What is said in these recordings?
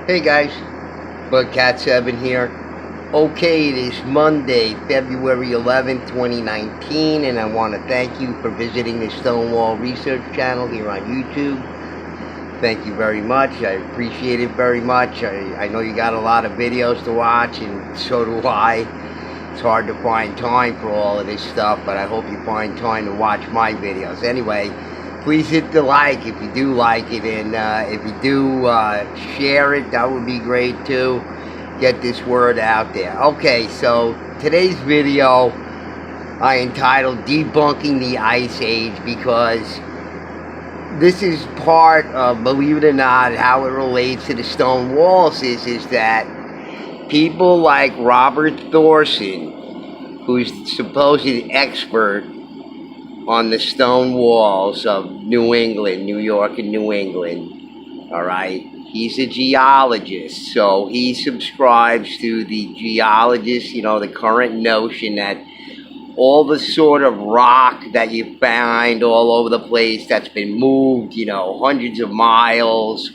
Hey guys, Bugcat7 here. Okay, it is Monday, February 11th, 2019, and I want to thank you for visiting the Stonewall Research channel here on YouTube. Thank you very much. I appreciate it very much. I know you got a lot of videos to watch, and so do I. It's hard to find time for all of this stuff, but I hope you find time to watch my videos. Anyway, please hit the like if you do like it, and if you do share it, that would be great too. Get this word out there. Okay, so today's video I entitled Debunking the Ice Age, because this is part of, believe it or not, how it relates to the stone walls is that people like Robert Thorson, who's the supposed expert on the stone walls of New England, New York and New England, all right? He's a geologist, so he subscribes to the geologists, the current notion that all the sort of rock that you find all over the place that's been moved, hundreds of miles,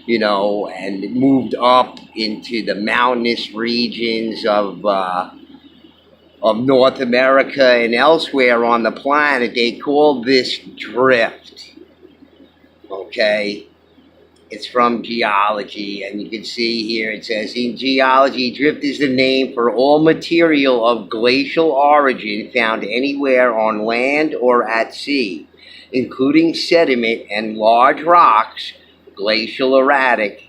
and moved up into the mountainous regions of North America and elsewhere on the planet, they call this drift. Okay? It's from geology, and you can see here it says, in geology, drift is the name for all material of glacial origin found anywhere on land or at sea, including sediment and large rocks, glacial erratic.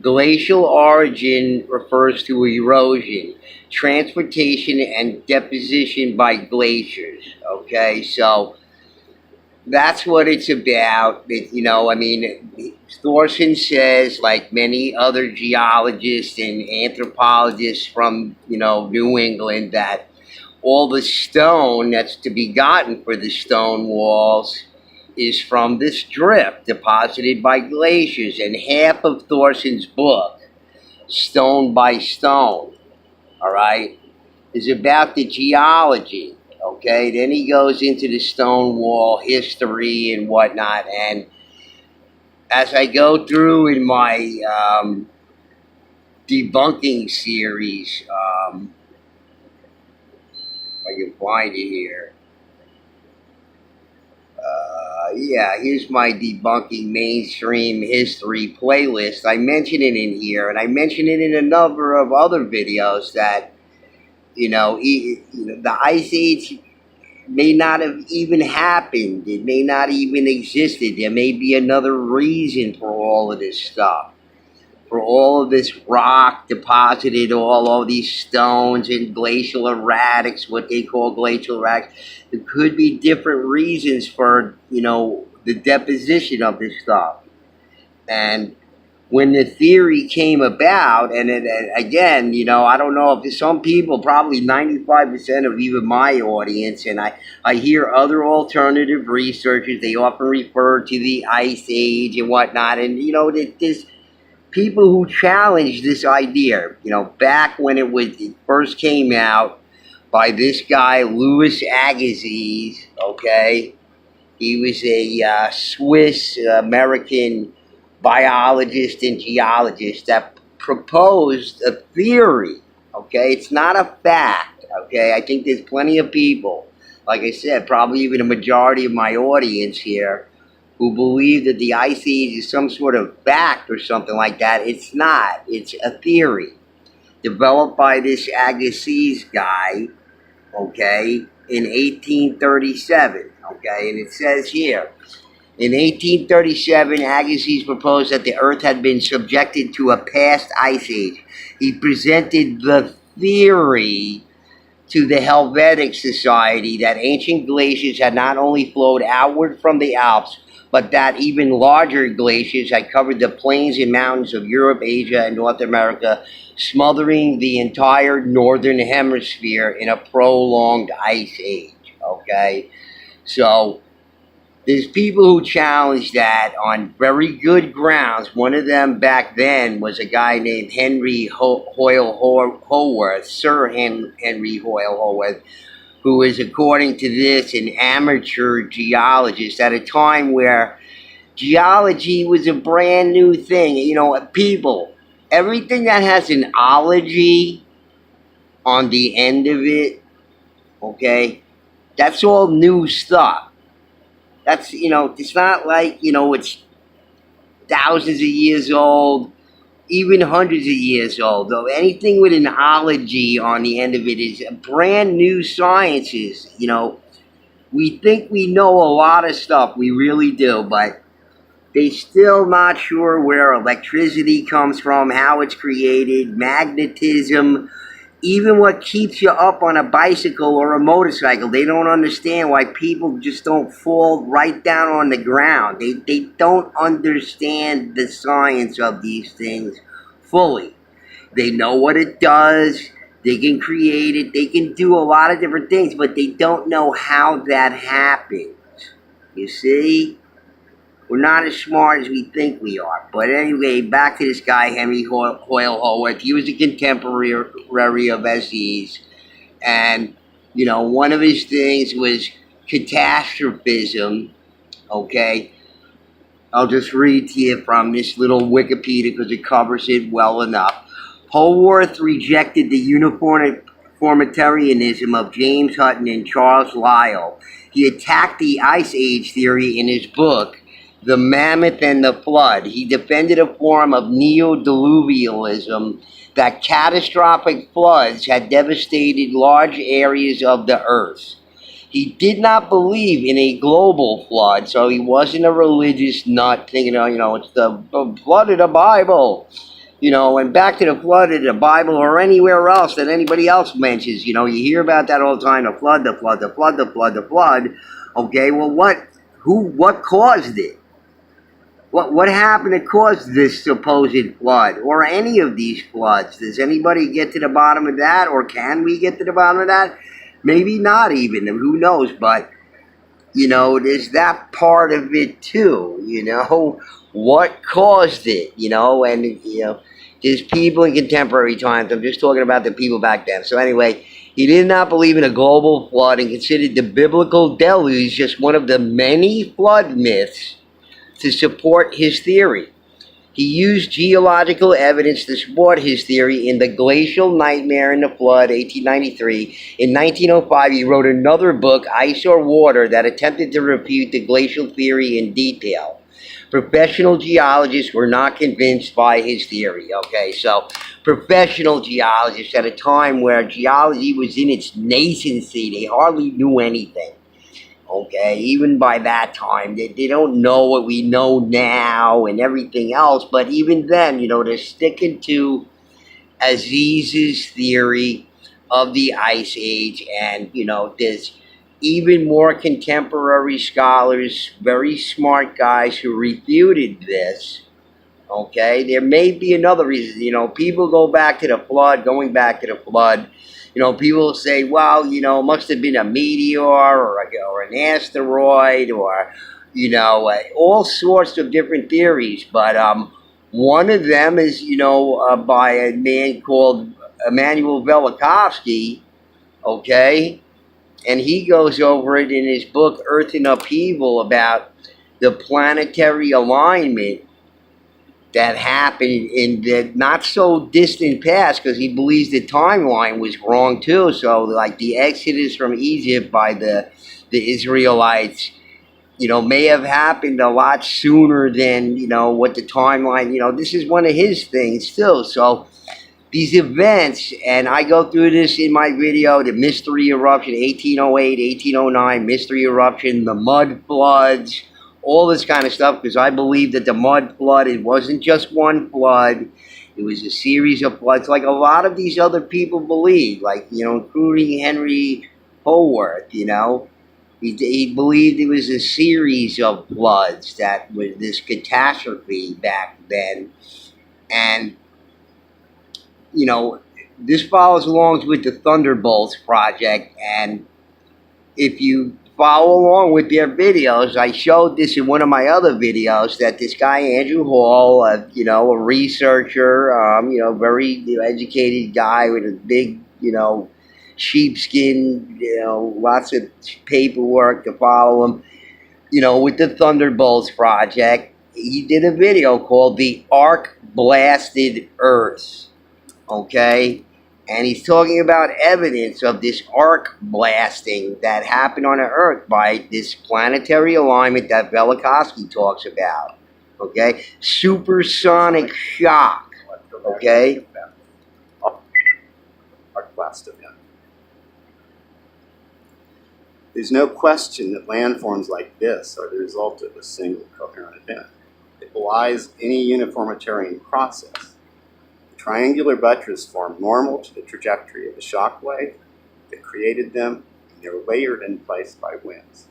Glacial origin refers to erosion, transportation, and deposition by glaciers. Okay, so that's what it's about. Thorson says, like many other geologists and anthropologists from, New England, that all the stone that's to be gotten for the stone walls is from this drift deposited by glaciers. And half of Thorson's book, Stone by Stone, all right, is about the geology. Okay, then he goes into the stone wall history and whatnot. And as I go through in my debunking series, if I can find it here. Here's my debunking mainstream history playlist. I mention it in here, and I mention it in a number of other videos that, the Ice Age may not have even happened. It may not even existed. There may be another reason for all of this stuff. For all of this rock deposited, all of these stones and glacial erratics, what they call glacial erratics. There could be different reasons for, the deposition of this stuff. And when the theory came about, and again, I don't know if some people, probably 95% of even my audience, and I hear other alternative researchers, they often refer to the Ice Age and whatnot, and, there's people who challenge this idea, back when it first came out by this guy, Louis Agassiz, okay? He was a Swiss-American biologist and geologist that proposed a theory, okay? It's not a fact, okay? I think there's plenty of people, like I said, probably even a majority of my audience here, who believe that the Ice Age is some sort of fact or something like that. It's not. It's a theory developed by this Agassiz guy, okay, in 1837, okay? And it says here, in 1837, Agassiz proposed that the Earth had been subjected to a past ice age. He presented the theory to the Helvetic Society that ancient glaciers had not only flowed outward from the Alps, but that even larger glaciers had covered the plains and mountains of Europe, Asia, and North America, smothering the entire northern hemisphere in a prolonged ice age, okay? So there's people who challenge that on very good grounds. One of them back then was a guy named Henry Hoyle Howarth, Sir Henry Hoyle Howarth, who is, according to this, an amateur geologist at a time where geology was a brand new thing. People everything that has an ology on the end of it, okay, that's all new stuff. That's, it's not like, it's thousands of years old, even hundreds of years old. Though anything with an ology on the end of it is brand new sciences. We think we know a lot of stuff, we really do, but they still not sure where electricity comes from, how it's created, magnetism, even what keeps you up on a bicycle or a motorcycle. They don't understand why people just don't fall right down on the ground. They don't understand the science of these things fully. They know what it does. They can create it. They can do a lot of different things, but they don't know how that happens. You see? We're not as smart as we think we are. But anyway, back to this guy, Henry Hoyle Howarth. He was a contemporary of Estes. And, one of his things was catastrophism. Okay? I'll just read to you from this little Wikipedia because it covers it well enough. Howarth rejected the uniformitarianism of James Hutton and Charles Lyell. He attacked the Ice Age theory in his book, The Mammoth and the Flood. He defended a form of neo-diluvialism that catastrophic floods had devastated large areas of the earth. He did not believe in a global flood, so he wasn't a religious nut thinking, it's the flood of the Bible. And back to the flood of the Bible or anywhere else that anybody else mentions. You hear about that all the time, the flood, the flood, the flood, the flood, the flood. Okay, well, what caused it? What happened to cause this supposed flood or any of these floods? Does anybody get to the bottom of that, or can we get to the bottom of that? Maybe not even, who knows, but, there's that part of it too, what caused it, and, there's people in contemporary times. I'm just talking about the people back then. So anyway, he did not believe in a global flood and considered the biblical deluge just one of the many flood myths to support his theory. He used geological evidence to support his theory in The Glacial Nightmare and the Flood, 1893. In 1905, he wrote another book, Ice or Water, that attempted to refute the glacial theory in detail. Professional geologists were not convinced by his theory, okay? So, professional geologists at a time where geology was in its nascency, they hardly knew anything. Okay, even by that time, they don't know what we know now and everything else. But even then, they're sticking to Aziz's theory of the Ice Age. And, there's even more contemporary scholars, very smart guys who refuted this. Okay, there may be another reason. People going back to the flood. People say, well, it must have been a meteor or an asteroid or, all sorts of different theories. But one of them is, by a man called Velikovsky, okay? And he goes over it in his book, Earth in Upheaval, about the planetary alignment that happened in the not so distant past, because he believes the timeline was wrong too. So like the exodus from Egypt by the Israelites, may have happened a lot sooner than, what the timeline, this is one of his things too. So these events, and I go through this in my video, the mystery eruption, 1808, 1809, mystery eruption, the mud floods, all this kind of stuff, because I believe that the mud flood, it wasn't just one flood. It was a series of floods, like a lot of these other people believe, like, including Henry Howarth, He believed it was a series of floods that was this catastrophe back then. And, this follows along with the Thunderbolts project. And if you follow along with their videos, I showed this in one of my other videos, that this guy, Andrew Hall, a researcher, very educated guy with a big, sheepskin, lots of paperwork to follow him, with the Thunderbolts project. he did a video called The Arc Blasted Earth, okay? And he's talking about evidence of this arc blasting that happened on the Earth by this planetary alignment that Velikovsky talks about, okay? Supersonic shock, okay? Arc blast event. There's no question that landforms like this are the result of a single coherent event. It belies any uniformitarian process. The triangular buttress formed normal to the trajectory of the shock wave that created them, and they were layered in place by winds.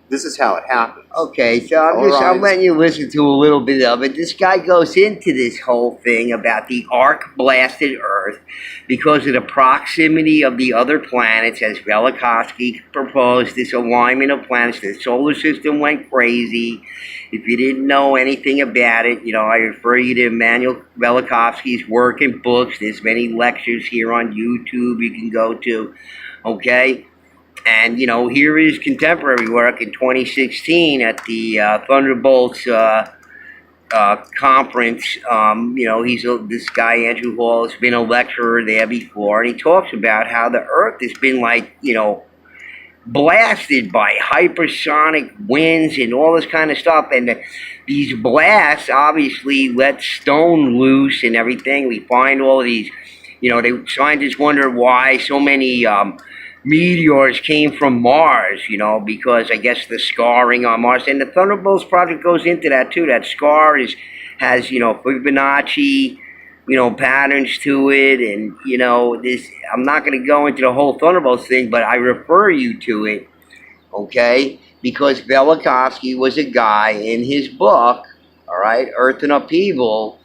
This is how it happens. Okay, so I'm letting you listen to a little bit of it. This guy goes into this whole thing about the arc blasted Earth because of the proximity of the other planets, as Velikovsky proposed, this alignment of planets. The solar system went crazy. If you didn't know anything about it, you know, I refer you to Emmanuel Velikovsky's work and books. There's many lectures here on YouTube you can go to, okay? And, you know, here is contemporary work in 2016 at the Thunderbolts conference. You know, this guy, Andrew Hall, has been a lecturer there before, and he talks about how the Earth has been, like, you know, blasted by hypersonic winds and all this kind of stuff. And these blasts obviously let stone loose and everything. We find all of these, you know, scientists wonder why so many meteors came from Mars, you know, because I guess the scarring on Mars. And the Thunderbolts project goes into that too. That scar has, you know, Fibonacci, you know, patterns to it. And, you know, I'm not going to go into the whole Thunderbolts thing, but I refer you to it, okay? Because Velikovsky was a guy in his book, all right, Earth and Upheaval,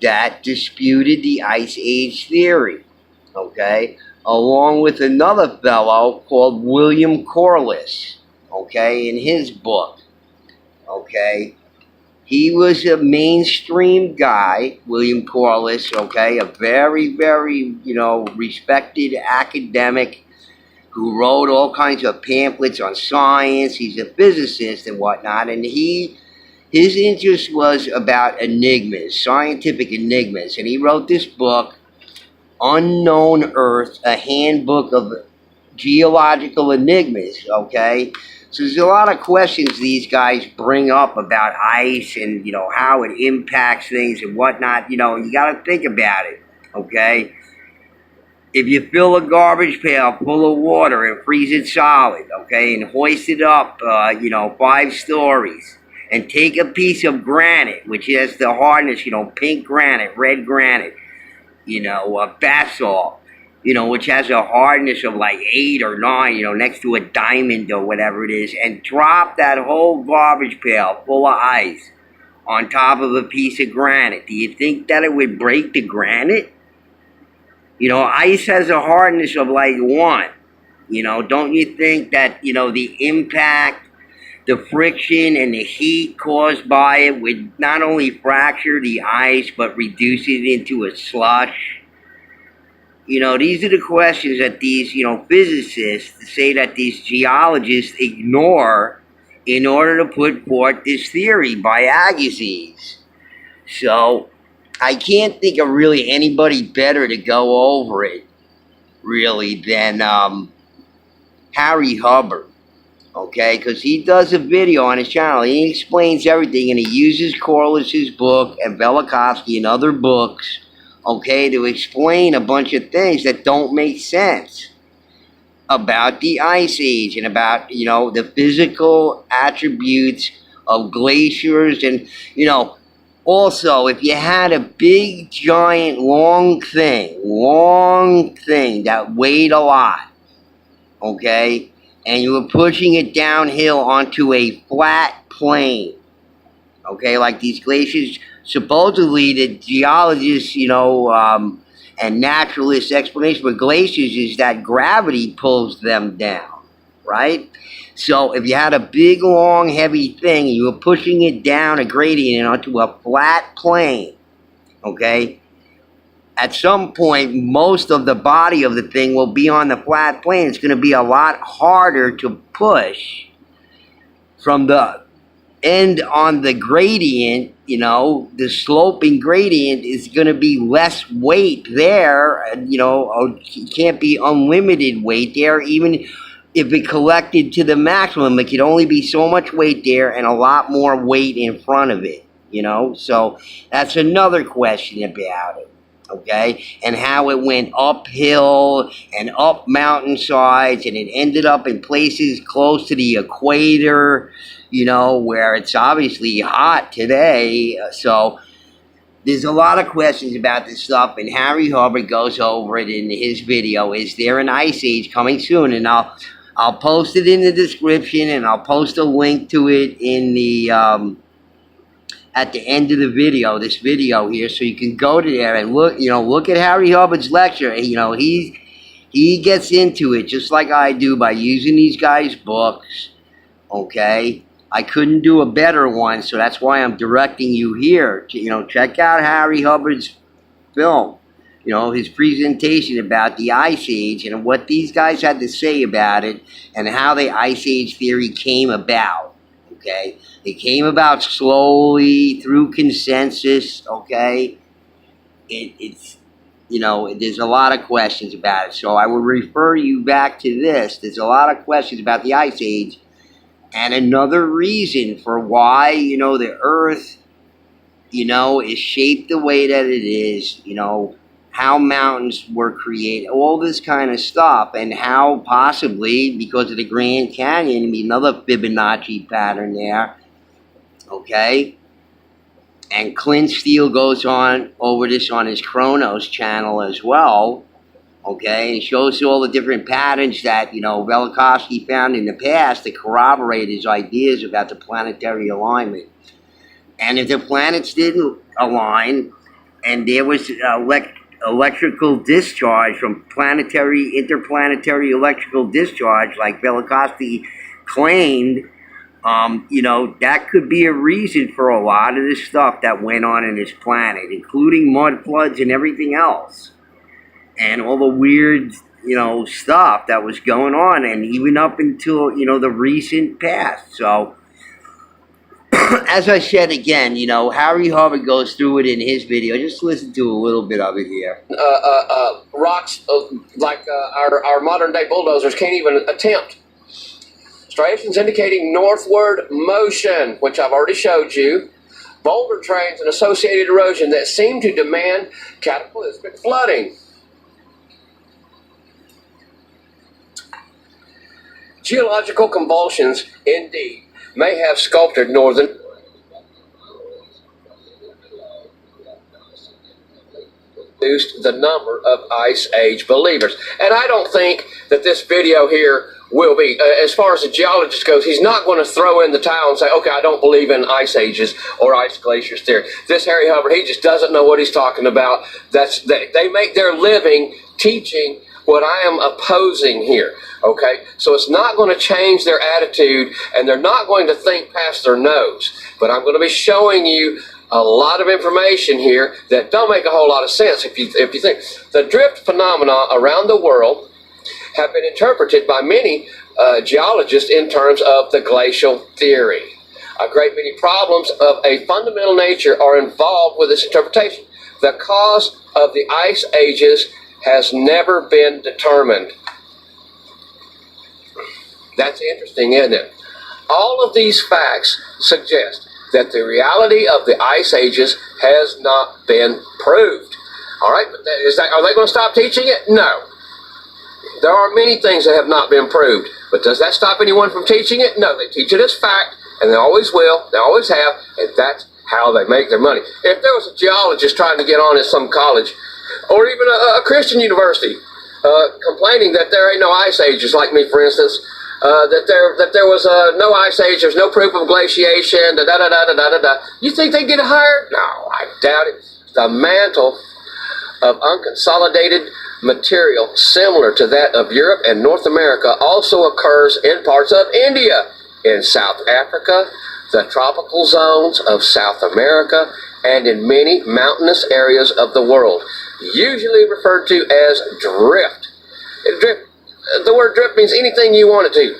that disputed the Ice Age theory, okay? Along with another fellow called William Corliss, okay, in his book, okay. He was a mainstream guy, William Corliss, okay, a very, very, you know, respected academic who wrote all kinds of pamphlets on science. He's a physicist and whatnot, and his interest was about enigmas, scientific enigmas, and he wrote this book, Unknown Earth, a handbook of geological enigmas, okay? So there's a lot of questions these guys bring up about ice and, you know, how it impacts things and whatnot. You know, you got to think about it, okay? If you fill a garbage pail full of water and freeze it solid, okay, and hoist it up, you know, 5 stories, and take a piece of granite, which has the hardness, you know, pink granite, red granite, you know, basalt, you know, which has a hardness of like 8 or 9, you know, next to a diamond or whatever it is, and drop that whole garbage pail full of ice on top of a piece of granite. Do you think that it would break the granite? You know, ice has a hardness of like 1. You know, don't you think that, you know, the impact, the friction and the heat caused by it would not only fracture the ice, but reduce it into a slush? You know, these are the questions that these, you know, physicists say that these geologists ignore in order to put forth this theory by Agassiz. So, I can't think of really anybody better to go over it, really, than Harry Hubbard. Okay, because he does a video on his channel. He explains everything, and he uses Corliss's book and Velikovsky and other books, okay, to explain a bunch of things that don't make sense about the Ice Age and about, you know, the physical attributes of glaciers. And, you know, also, if you had a big, giant, long thing that weighed a lot, okay, and you were pushing it downhill onto a flat plain, okay, like these glaciers, supposedly the geologists, you know, and naturalist explanation for glaciers is that gravity pulls them down, right? So if you had a big, long, heavy thing and you were pushing it down a gradient onto a flat plane, okay, at some point, most of the body of the thing will be on the flat plane. It's going to be a lot harder to push from the end on the gradient, you know, the sloping gradient is going to be less weight there, and, you know, it can't be unlimited weight there. Even if it collected to the maximum, it could only be so much weight there and a lot more weight in front of it, you know. So that's another question about it, okay, and how it went uphill and up mountainsides, and it ended up in places close to the equator, you know, where it's obviously hot today. So there's a lot of questions about this stuff, and Harry Hubbard goes over it in his video. Is there an ice age coming soon? And I'll post it in the description, and I'll post a link to it in the at the end of the video, this video here, so you can go to there and look, you know, look at Harry Hubbard's lecture. You know, he gets into it just like I do by using these guys' books, okay? I couldn't do a better one, so that's why I'm directing you here to, you know, check out Harry Hubbard's film, you know, his presentation about the Ice Age and what these guys had to say about it and how the Ice Age theory came about, okay? It came about slowly through consensus, okay? It's, you know, there's a lot of questions about it, so I will refer you back to this. There's a lot of questions about the Ice Age. And another reason for why, you know, the Earth, you know, is shaped the way that it is, you know, how mountains were created, all this kind of stuff, and how possibly, because of the Grand Canyon, I mean, another Fibonacci pattern there, okay? And Clint Steele goes on over this on his Chronos channel as well, okay, and shows all the different patterns that, you know, Velikovsky found in the past to corroborate his ideas about the planetary alignment. And if the planets didn't align, and there was electrical discharge from interplanetary electrical discharge, like Velikovsky claimed, you know, that could be a reason for a lot of this stuff that went on in this planet, including mud floods and everything else. And all the weird, you know, stuff that was going on, and even up until, you know, the recent past. So, as I said again, you know, Harry Hubbard goes through it in his video. Just listen to a little bit of it here. Rocks like our modern day bulldozers can't even attempt. Striations indicating northward motion, which I've already showed you. Boulder trains and associated erosion that seem to demand cataclysmic flooding. Geological convulsions, indeed, may have sculpted northern reduced the number of Ice Age believers. And I don't think that this video here will be, as far as the geologist goes, he's not going to throw in the towel and say, okay, I don't believe in ice ages or ice glaciers theory. This Harry Hubbard, he just doesn't know what he's talking about. They make their living teaching what I am opposing here, okay? So it's not going to change their attitude, and they're not going to think past their nose. But I'm going to be showing you a lot of information here that don't make a whole lot of sense if you think. The drift phenomena around the world have been interpreted by many geologists in terms of the glacial theory. A great many problems of a fundamental nature are involved with this interpretation. The cause of the ice ages has never been determined. That's interesting, isn't it? All of these facts suggest that the reality of the ice ages has not been proved. All right, but are they going to stop teaching it? No. There are many things that have not been proved, but does that stop anyone from teaching it? No, they teach it as fact, and they always will, they always have, and that's how they make their money. If there was a geologist trying to get on at some college, or even a Christian university, complaining that there ain't no ice ages, like me, for instance, that there was no ice age, there's no proof of glaciation, you think they'd get hired? No, I doubt it. The mantle of unconsolidated material similar to that of Europe and North America also occurs in parts of India, in South Africa, the tropical zones of South America, and in many mountainous areas of the world, usually referred to as drift. The word drift means anything you want it to.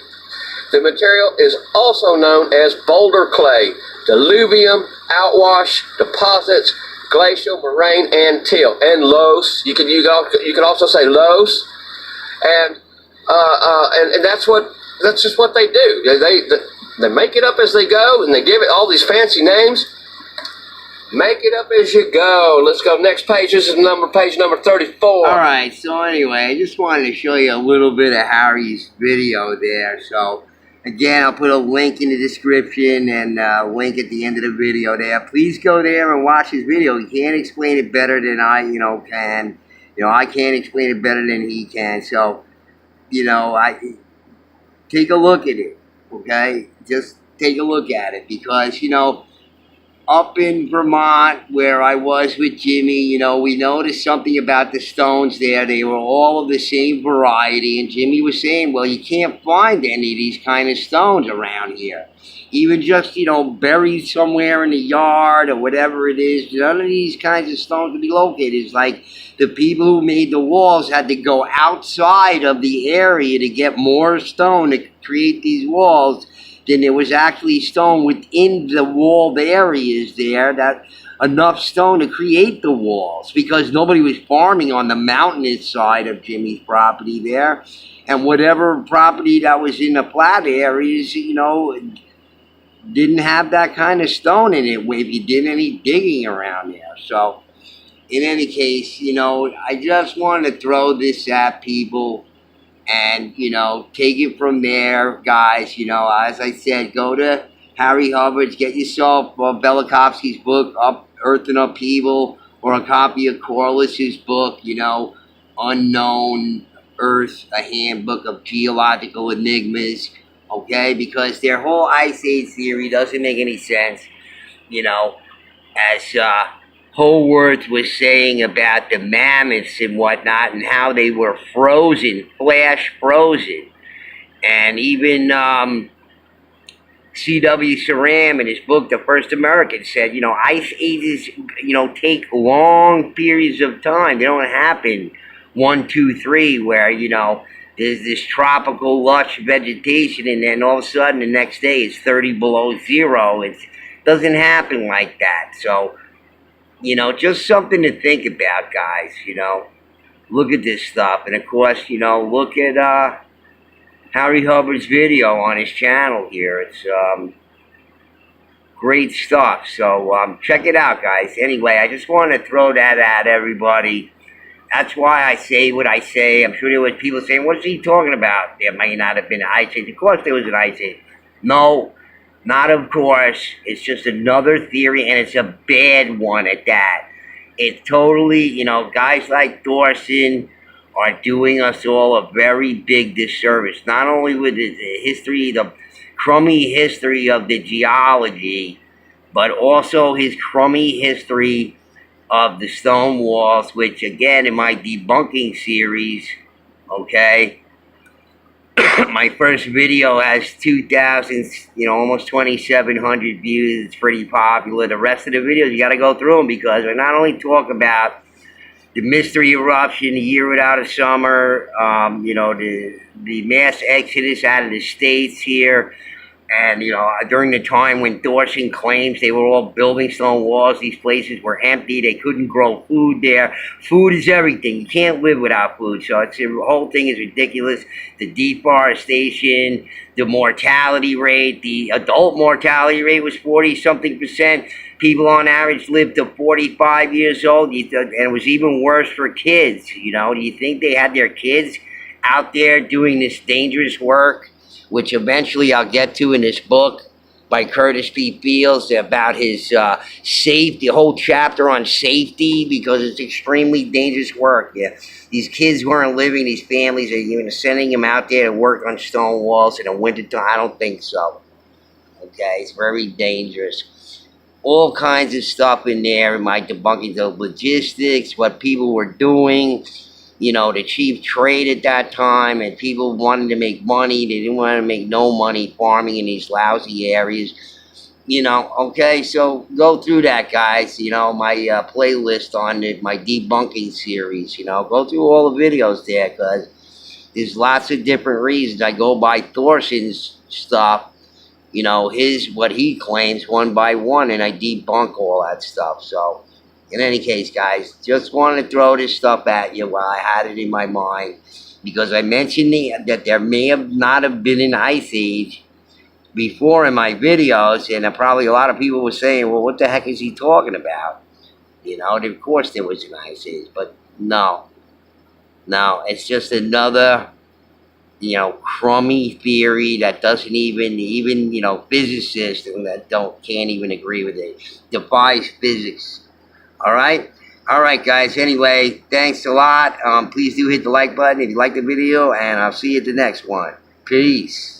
The material is also known as boulder clay, diluvium, outwash, deposits, glacial, moraine, and till, and loess. You can also say loess, and that's just what they do. They make it up as they go, and they give it all these fancy names. Make it up as you go. Let's go next page. This is page number 34. All right. So anyway, I just wanted to show you a little bit of Harry's video there. So again, I'll put a link in the description and a link at the end of the video there. Please go there and watch his video. He can't explain it better than I, can. I can't explain it better than he can. So, I take a look at it. Okay, just take a look at it because up in Vermont, where I was with Jimmy, we noticed something about the stones there. They were all of the same variety, and Jimmy was saying, well, you can't find any of these kind of stones around here. Even just, buried somewhere in the yard or whatever it is, none of these kinds of stones can be located. It's like the people who made the walls had to go outside of the area to get more stone to create these walls. Then there was actually stone within the walled areas there, that enough stone to create the walls, because nobody was farming on the mountainous side of Jimmy's property there. And whatever property that was in the flat areas, didn't have that kind of stone in it if you did any digging around there. So in any case, I just wanted to throw this at people. And, take it from there, guys. As I said, go to Harry Hubbard's, get yourself Velikovsky's book, Earth and Upheaval, or a copy of Corliss's book, Unknown Earth, a handbook of geological enigmas, okay? Because their whole Ice Age theory doesn't make any sense, as Holworth was saying about the mammoths and whatnot and how they were frozen, flash frozen. And even C.W. Saram in his book, The First American, said, ice ages, take long periods of time. They don't happen 1, 2, 3, where, there's this tropical lush vegetation and then all of a sudden the next day it's 30 below zero. It doesn't happen like that. So, just something to think about, guys, Look at this stuff. And, of course, look at Harry Hubbard's video on his channel here. It's great stuff. So check it out, guys. Anyway, I just want to throw that at everybody. That's why I say what I say. I'm sure there was people saying, what's he talking about? There may not have been an ice age. Of course there was an ice age. No. Not of course, it's just another theory, and it's a bad one at that. It's totally, guys like Thorson are doing us all a very big disservice. Not only with the history, the crummy history of the geology, but also his crummy history of the stone walls, which again, in my debunking series, okay, my first video has 2,000, almost 2,700 views. It's pretty popular. The rest of the videos, you got to go through them because I not only talk about the mystery eruption, the year without a summer, the mass exodus out of the States here, and, during the time when Thorson claims they were all building stone walls, these places were empty, they couldn't grow food there. Food is everything. You can't live without food, so the whole thing is ridiculous. The deforestation, the mortality rate, the adult mortality rate was 40-something%. People on average lived to 45 years old, and it was even worse for kids, Do you think they had their kids out there doing this dangerous work, which eventually I'll get to in this book by Curtis P. Fields about his safety, the whole chapter on safety, because it's extremely dangerous work. Yeah, these kids weren't living, these families are even sending them out there to work on stone walls in the wintertime. I don't think so. Okay, it's very dangerous. All kinds of stuff in there in my debunking of logistics, what people were doing. The cheap trade at that time, and people wanted to make money. They didn't want to make no money farming in these lousy areas. Okay, so go through that, guys. My playlist on my debunking series. Go through all the videos there, because there's lots of different reasons. I go by Thorson's stuff, you know, what he claims one by one, and I debunk all that stuff. So, in any case, guys, just wanted to throw this stuff at you while I had it in my mind, because I mentioned that there may have not have been an ice age before in my videos, and probably a lot of people were saying, well, what the heck is he talking about? You know, and of course there was an ice age, but no, it's just another, you know, crummy theory that doesn't even, you know, physicists that can't even agree with it. Defies physics. All right, guys. Anyway, thanks a lot. Please do hit the like button if you like the video, and I'll see you at the next one. Peace.